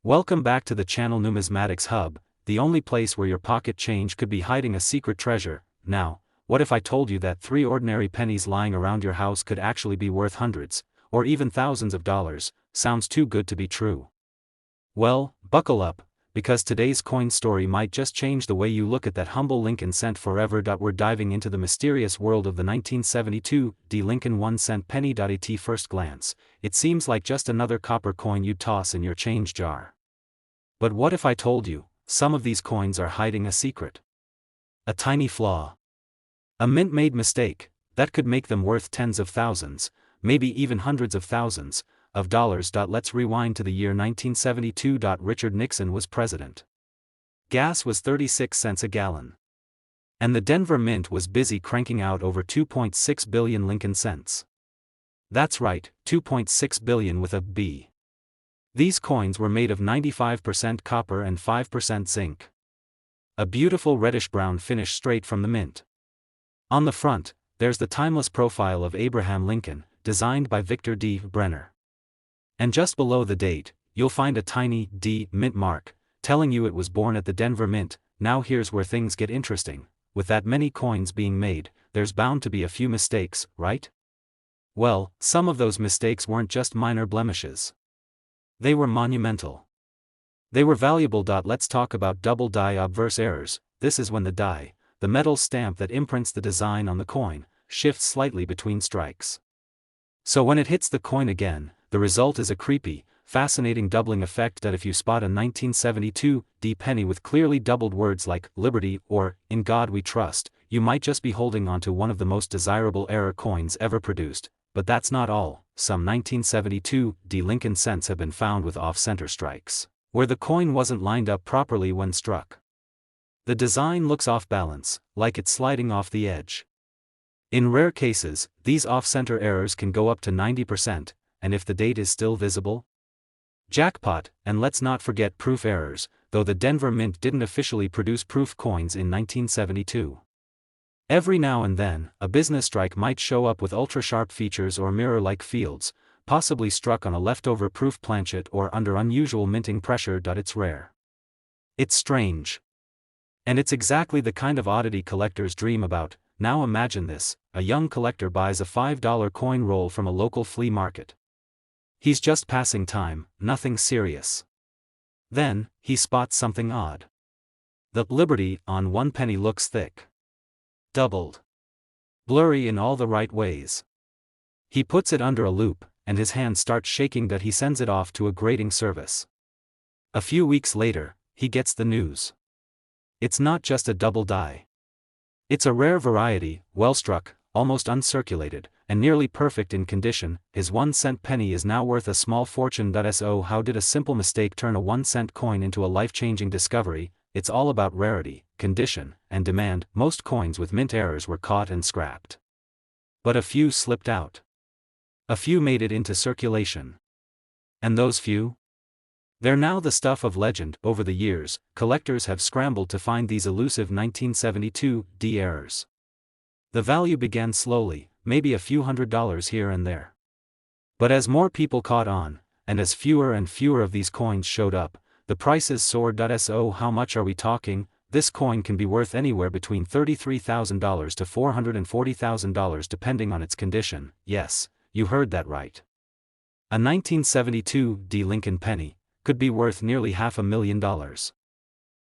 Welcome back to the channel Numismatics Hub, the only place where your pocket change could be hiding a secret treasure. Now, what if I told you that 3 ordinary pennies lying around your house could actually be worth hundreds, or even thousands of dollars? Sounds too good to be true. Well, buckle up, because today's coin story might just change the way you look at that humble Lincoln cent forever. We're diving into the mysterious world of the 1972 D Lincoln 1-cent penny. At first glance, it seems like just another copper coin you'd toss in your change jar. But what if I told you, some of these coins are hiding a secret? A tiny flaw. A mint-made mistake, that could make them worth tens of thousands, maybe even hundreds of thousands, of dollars. Let's rewind to the year 1972. Richard Nixon was president. Gas was 36 cents a gallon. And the Denver Mint was busy cranking out over 2.6 billion Lincoln cents. That's right, 2.6 billion with a B. These coins were made of 95% copper and 5% zinc. A beautiful reddish-brown finish straight from the mint. On the front, there's the timeless profile of Abraham Lincoln, designed by Victor D. Brenner. And just below the date, you'll find a tiny D mint mark, telling you it was born at the Denver Mint. Now here's where things get interesting. With that many coins being made, there's bound to be a few mistakes, right? Well, some of those mistakes weren't just minor blemishes. They were monumental. They were valuable. Let's talk about double die obverse errors. This is when the die, the metal stamp that imprints the design on the coin, shifts slightly between strikes. So when it hits the coin again, the result is a creepy, fascinating doubling effect. If you spot a 1972 D penny with clearly doubled words like Liberty or In God We Trust, you might just be holding onto one of the most desirable error coins ever produced. But that's not all. Some 1972 D Lincoln cents have been found with off-center strikes, where the coin wasn't lined up properly when struck. The design looks off balance, like it's sliding off the edge. In rare cases, these off-center errors can go up to 90%, and if the date is still visible? Jackpot. And let's not forget proof errors, though the Denver Mint didn't officially produce proof coins in 1972. Every now and then, a business strike might show up with ultra-sharp features or mirror-like fields, possibly struck on a leftover proof planchet or under unusual minting pressure. It's rare. It's strange. And it's exactly the kind of oddity collectors dream about. Now imagine this: a young collector buys a $5 coin roll from a local flea market. He's just passing time, nothing serious. Then, he spots something odd. The Liberty on 1 penny looks thick. Doubled. Blurry in all the right ways. He puts it under a loop, and his hand starts shaking. He sends it off to a grading service. A few weeks later, he gets the news. It's not just a double die. It's a rare variety, well struck, almost uncirculated, and nearly perfect in condition. His 1-cent penny is now worth a small fortune. So how did a simple mistake turn a 1-cent coin into a life-changing discovery? It's all about rarity, condition, and demand. Most coins with mint errors were caught and scrapped. But a few slipped out. A few made it into circulation. And those few? They're now the stuff of legend. Over the years, collectors have scrambled to find these elusive 1972 D errors. The value began slowly, maybe a few $100s here and there. But as more people caught on, and as fewer and fewer of these coins showed up, the prices soared. So how much are we talking? This coin can be worth anywhere between $33,000 to $440,000 depending on its condition. Yes, you heard that right. A 1972 D Lincoln penny could be worth nearly $500,000.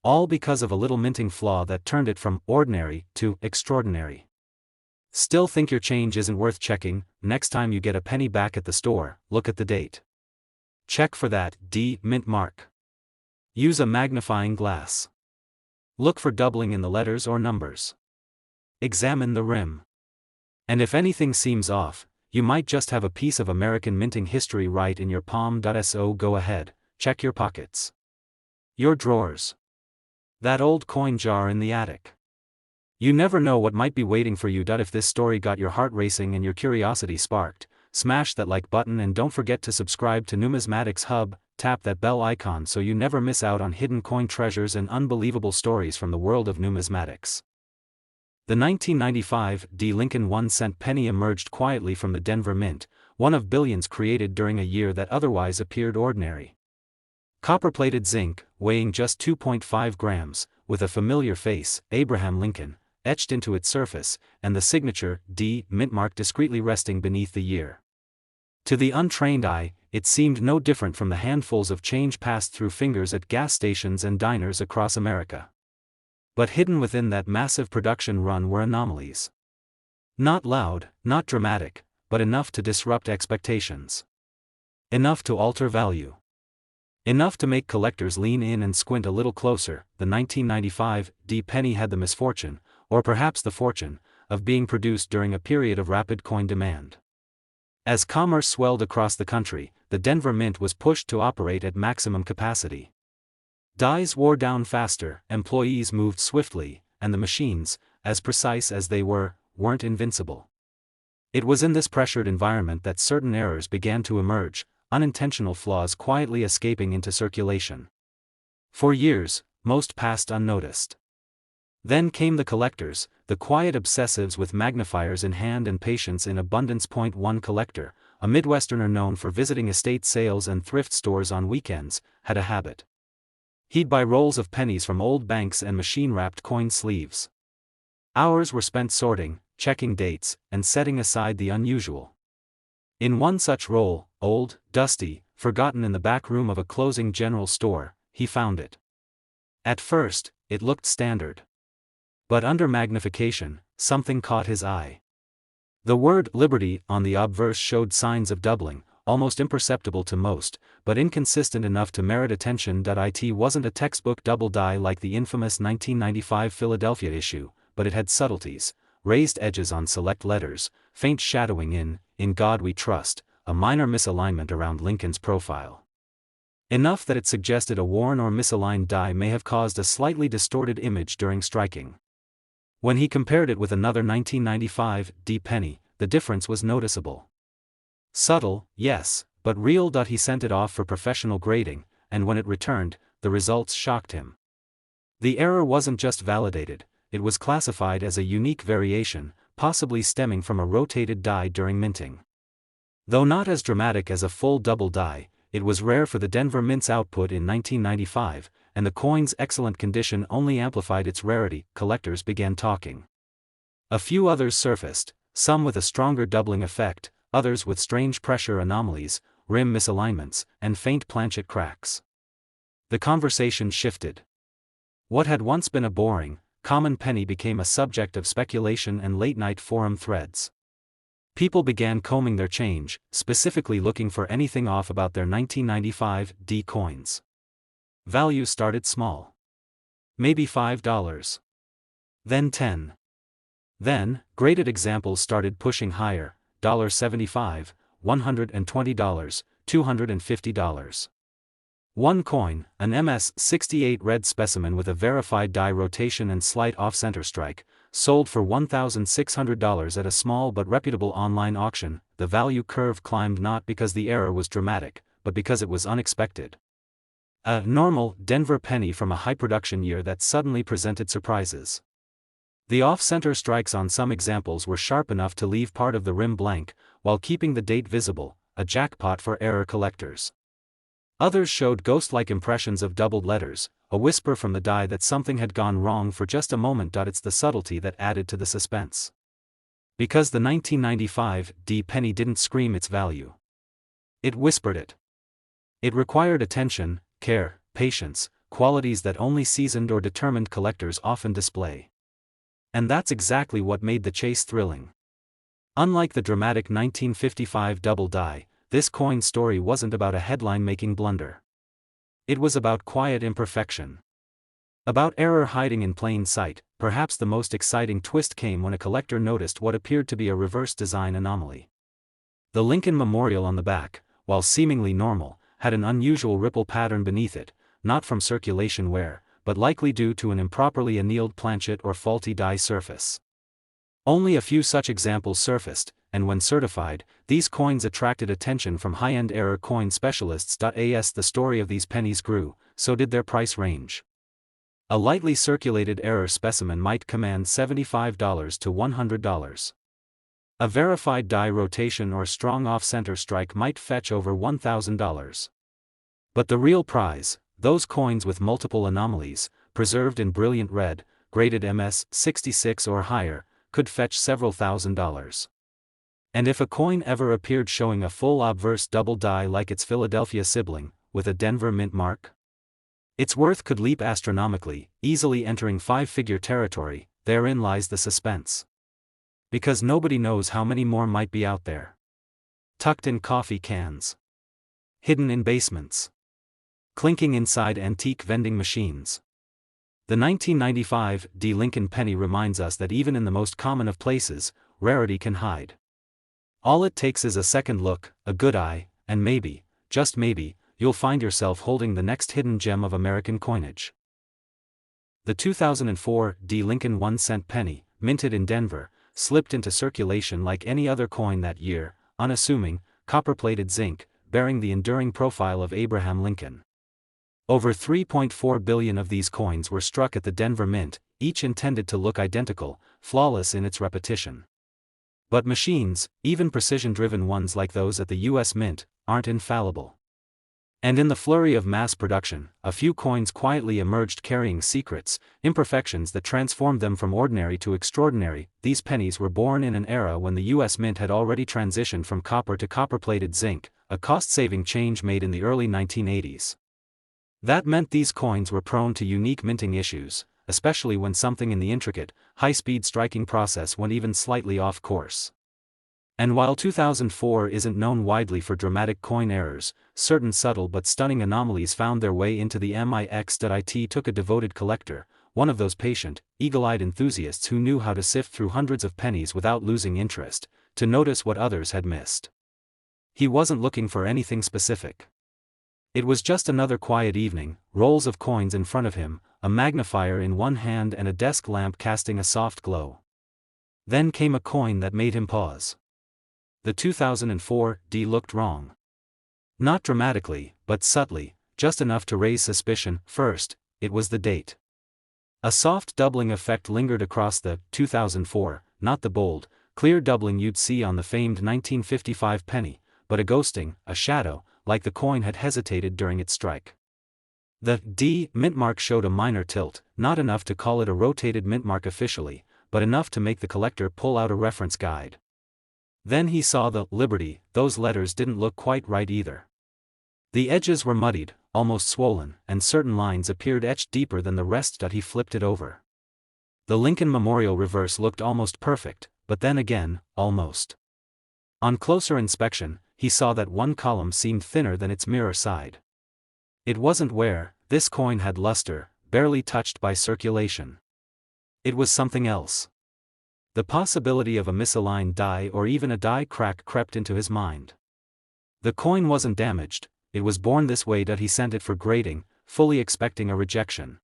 All because of a little minting flaw that turned it from ordinary to extraordinary. Still think your change isn't worth checking? Next time you get a penny back at the store, look at the date. Check for that D mint mark. Use a magnifying glass. Look for doubling in the letters or numbers. Examine the rim. And if anything seems off, you might just have a piece of American minting history right in your palm. So go ahead, check your pockets. Your drawers. That old coin jar in the attic. You never know what might be waiting for you. If this story got your heart racing and your curiosity sparked, smash that like button and don't forget to subscribe to Numismatics Hub. Tap that bell icon so you never miss out on hidden coin treasures and unbelievable stories from the world of numismatics. The 1995 D Lincoln 1-cent penny emerged quietly from the Denver Mint, one of billions created during a year that otherwise appeared ordinary. Copper-plated zinc, weighing just 2.5 grams, with a familiar face, Abraham Lincoln, etched into its surface, and the signature, D, mint mark discreetly resting beneath the year. To the untrained eye, it seemed no different from the handfuls of change passed through fingers at gas stations and diners across America. But hidden within that massive production run were anomalies. Not loud, not dramatic, but enough to disrupt expectations. Enough to alter value. Enough to make collectors lean in and squint a little closer. The 1995 D penny had the misfortune, or perhaps the fortune, of being produced during a period of rapid coin demand. As commerce swelled across the country, the Denver Mint was pushed to operate at maximum capacity. Dies wore down faster, employees moved swiftly, and the machines, as precise as they were, weren't invincible. It was in this pressured environment that certain errors began to emerge, unintentional flaws quietly escaping into circulation. For years, most passed unnoticed. Then came the collectors, the quiet obsessives with magnifiers in hand and patience in abundance. One collector, a Midwesterner known for visiting estate sales and thrift stores on weekends, had a habit. He'd buy rolls of pennies from old banks and machine-wrapped coin sleeves. Hours were spent sorting, checking dates, and setting aside the unusual. In one such roll, old, dusty, forgotten in the back room of a closing general store, he found it. At first, it looked standard. But under magnification, something caught his eye. The word Liberty on the obverse showed signs of doubling, almost imperceptible to most, but inconsistent enough to merit attention. It wasn't a textbook double die like the infamous 1995 Philadelphia issue, but it had subtleties, raised edges on select letters, faint shadowing in God We Trust, a minor misalignment around Lincoln's profile. Enough that it suggested a worn or misaligned die may have caused a slightly distorted image during striking. When he compared it with another 1995 D penny, the difference was noticeable. Subtle, yes, but real. He sent it off for professional grading, and when it returned, the results shocked him. The error wasn't just validated, it was classified as a unique variation, possibly stemming from a rotated die during minting. Though not as dramatic as a full double die, it was rare for the Denver Mint's output in 1995, and the coin's excellent condition only amplified its rarity. Collectors began talking. A few others surfaced, some with a stronger doubling effect, others with strange pressure anomalies, rim misalignments, and faint planchet cracks. The conversation shifted. What had once been a boring, common penny became a subject of speculation and late-night forum threads. People began combing their change, specifically looking for anything off about their 1995 D coins. Value started small. Maybe $5. Then $10. Then, graded examples started pushing higher, $75, $120, $250. One coin, an MS-68 red specimen with a verified die rotation and slight off-center strike, sold for $1,600 at a small but reputable online auction. The value curve climbed not because the error was dramatic, but because it was unexpected. A normal Denver penny from a high-production year that suddenly presented surprises. The off-center strikes on some examples were sharp enough to leave part of the rim blank, while keeping the date visible, a jackpot for error collectors. Others showed ghost-like impressions of doubled letters, a whisper from the die that something had gone wrong for just a moment. It's the subtlety that added to the suspense. Because the 1995 D penny didn't scream its value. It whispered it. It required attention, care, patience, qualities that only seasoned or determined collectors often display. And that's exactly what made the chase thrilling. Unlike the dramatic 1955 double die, this coin story wasn't about a headline-making blunder. It was about quiet imperfection. About error hiding in plain sight. Perhaps the most exciting twist came when a collector noticed what appeared to be a reverse design anomaly. The Lincoln Memorial on the back, while seemingly normal, had an unusual ripple pattern beneath it, not from circulation wear, but likely due to an improperly annealed planchet or faulty die surface. Only a few such examples surfaced, and when certified, these coins attracted attention from high-end error coin specialists. As the story of these pennies grew, so did their price range. A lightly circulated error specimen might command $75 to $100. A verified die rotation or strong off-center strike might fetch over $1,000. But the real prize, those coins with multiple anomalies, preserved in brilliant red, graded MS 66 or higher, could fetch several $1,000s. And if a coin ever appeared showing a full obverse double die like its Philadelphia sibling, with a Denver mint mark, its worth could leap astronomically, easily entering five-figure territory. Therein lies the suspense. Because nobody knows how many more might be out there. Tucked in coffee cans. Hidden in basements. Clinking inside antique vending machines. The 1995 D. Lincoln penny reminds us that even in the most common of places, rarity can hide. All it takes is a second look, a good eye, and maybe, just maybe, you'll find yourself holding the next hidden gem of American coinage. The 2004 D. Lincoln 1-cent penny, minted in Denver, slipped into circulation like any other coin that year, unassuming, copper-plated zinc, bearing the enduring profile of Abraham Lincoln. Over 3.4 billion of these coins were struck at the Denver Mint, each intended to look identical, flawless in its repetition. But machines, even precision-driven ones like those at the U.S. Mint, aren't infallible. And in the flurry of mass production, a few coins quietly emerged carrying secrets, imperfections that transformed them from ordinary to extraordinary. These pennies were born in an era when the U.S. Mint had already transitioned from copper to copper-plated zinc, a cost-saving change made in the early 1980s. That meant these coins were prone to unique minting issues, especially when something in the intricate, high-speed striking process went even slightly off course. And while 2004 isn't known widely for dramatic coin errors, certain subtle but stunning anomalies found their way into the mix.it. Took a devoted collector, one of those patient, eagle-eyed enthusiasts who knew how to sift through hundreds of pennies without losing interest, to notice what others had missed. He wasn't looking for anything specific. It was just another quiet evening, rolls of coins in front of him, a magnifier in one hand and a desk lamp casting a soft glow. Then came a coin that made him pause. The 2004 D looked wrong. Not dramatically, but subtly, just enough to raise suspicion. First, it was the date. A soft doubling effect lingered across the 2004, not the bold, clear doubling you'd see on the famed 1955 penny, but a ghosting, a shadow, like the coin had hesitated during its strike. The D mint mark showed a minor tilt, not enough to call it a rotated mint mark officially, but enough to make the collector pull out a reference guide. Then he saw the Liberty. Those letters didn't look quite right either. The edges were muddied, almost swollen, and certain lines appeared etched deeper than the rest. He flipped it over. The Lincoln Memorial reverse looked almost perfect, but then again, almost. On closer inspection, he saw that one column seemed thinner than its mirror side. It wasn't wear, this coin had luster, barely touched by circulation. It was something else. The possibility of a misaligned die or even a die crack crept into his mind. The coin wasn't damaged, it was born this way. He sent it for grading, fully expecting a rejection.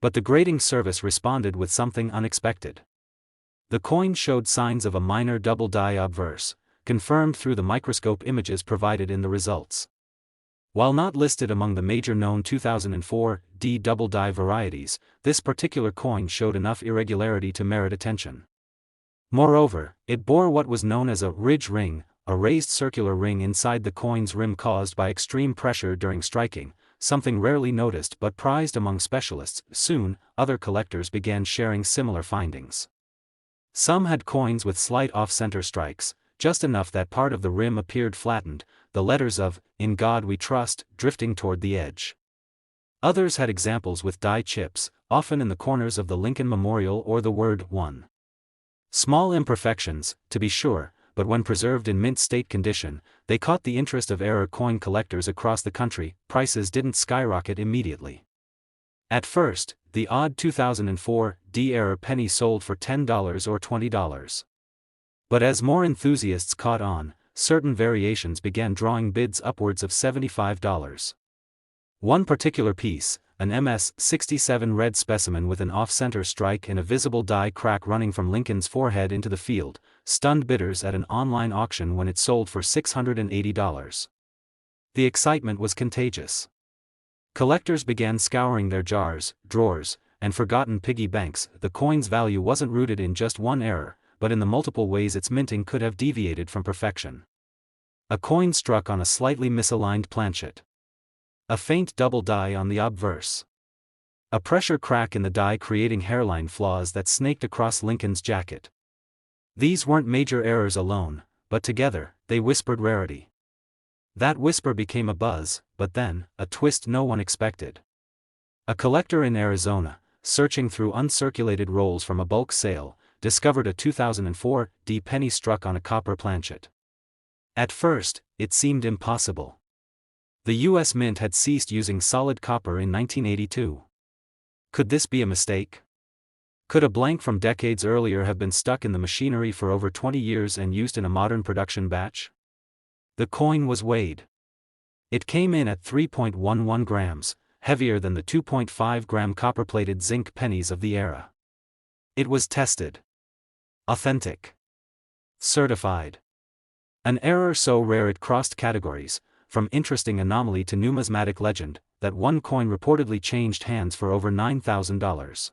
But the grading service responded with something unexpected. The coin showed signs of a minor double die obverse, confirmed through the microscope images provided in the results. While not listed among the major known 2004 D double die varieties, this particular coin showed enough irregularity to merit attention. Moreover, it bore what was known as a ridge ring, a raised circular ring inside the coin's rim caused by extreme pressure during striking, something rarely noticed but prized among specialists. Soon, other collectors began sharing similar findings. Some had coins with slight off-center strikes, just enough that part of the rim appeared flattened, the letters of "In God We Trust" drifting toward the edge. Others had examples with die chips, often in the corners of the Lincoln Memorial or the word "1." Small imperfections, to be sure, but when preserved in mint state condition, they caught the interest of error coin collectors across the country. Prices didn't skyrocket immediately. At first, the odd 2004 D error penny sold for $10 or $20. But as more enthusiasts caught on, certain variations began drawing bids upwards of $75. One particular piece, an MS 67 red specimen with an off-center strike and a visible die crack running from Lincoln's forehead into the field, stunned bidders at an online auction when it sold for $680. The excitement was contagious. Collectors began scouring their jars, drawers, and forgotten piggy banks. The coin's value wasn't rooted in just one error, but in the multiple ways its minting could have deviated from perfection. A coin struck on a slightly misaligned planchet. A faint double die on the obverse. A pressure crack in the die creating hairline flaws that snaked across Lincoln's jacket. These weren't major errors alone, but together, they whispered rarity. That whisper became a buzz, but then, a twist no one expected. A collector in Arizona, searching through uncirculated rolls from a bulk sale, discovered a 2004 D penny struck on a copper planchet. At first, it seemed impossible. The U.S. Mint had ceased using solid copper in 1982. Could this be a mistake? Could a blank from decades earlier have been stuck in the machinery for over 20 years and used in a modern production batch? The coin was weighed. It came in at 3.11 grams, heavier than the 2.5-gram copper-plated zinc pennies of the era. It was tested. Authentic. Certified. An error so rare it crossed categories, from interesting anomaly to numismatic legend, that one coin reportedly changed hands for over $9,000.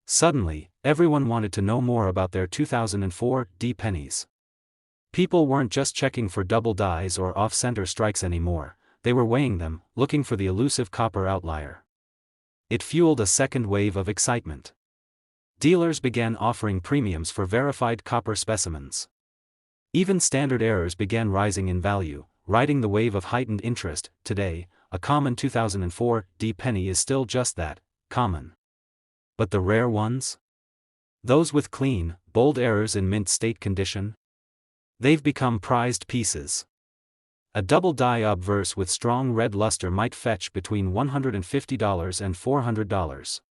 Suddenly, everyone wanted to know more about their 2004 D pennies. People weren't just checking for double dies or off-center strikes anymore, they were weighing them, looking for the elusive copper outlier. It fueled a second wave of excitement. Dealers began offering premiums for verified copper specimens. Even standard errors began rising in value, riding the wave of heightened interest. Today, a common 2004 D penny is still just that, common. But the rare ones? Those with clean, bold errors in mint state condition? They've become prized pieces. A double die obverse with strong red luster might fetch between $150 and $400.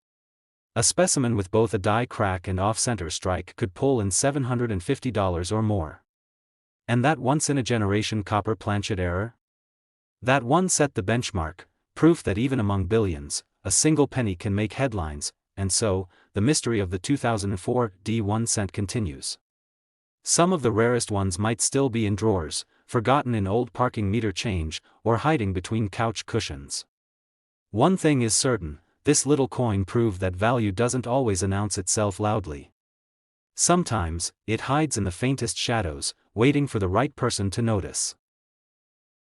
A specimen with both a die crack and off-center strike could pull in $750 or more. And that once-in-a-generation copper planchet error? That one set the benchmark, proof that even among billions, a single penny can make headlines, and so, the mystery of the 2004 D 1 cent continues. Some of the rarest ones might still be in drawers, forgotten in old parking meter change, or hiding between couch cushions. One thing is certain, this little coin proved that value doesn't always announce itself loudly. Sometimes, it hides in the faintest shadows, waiting for the right person to notice.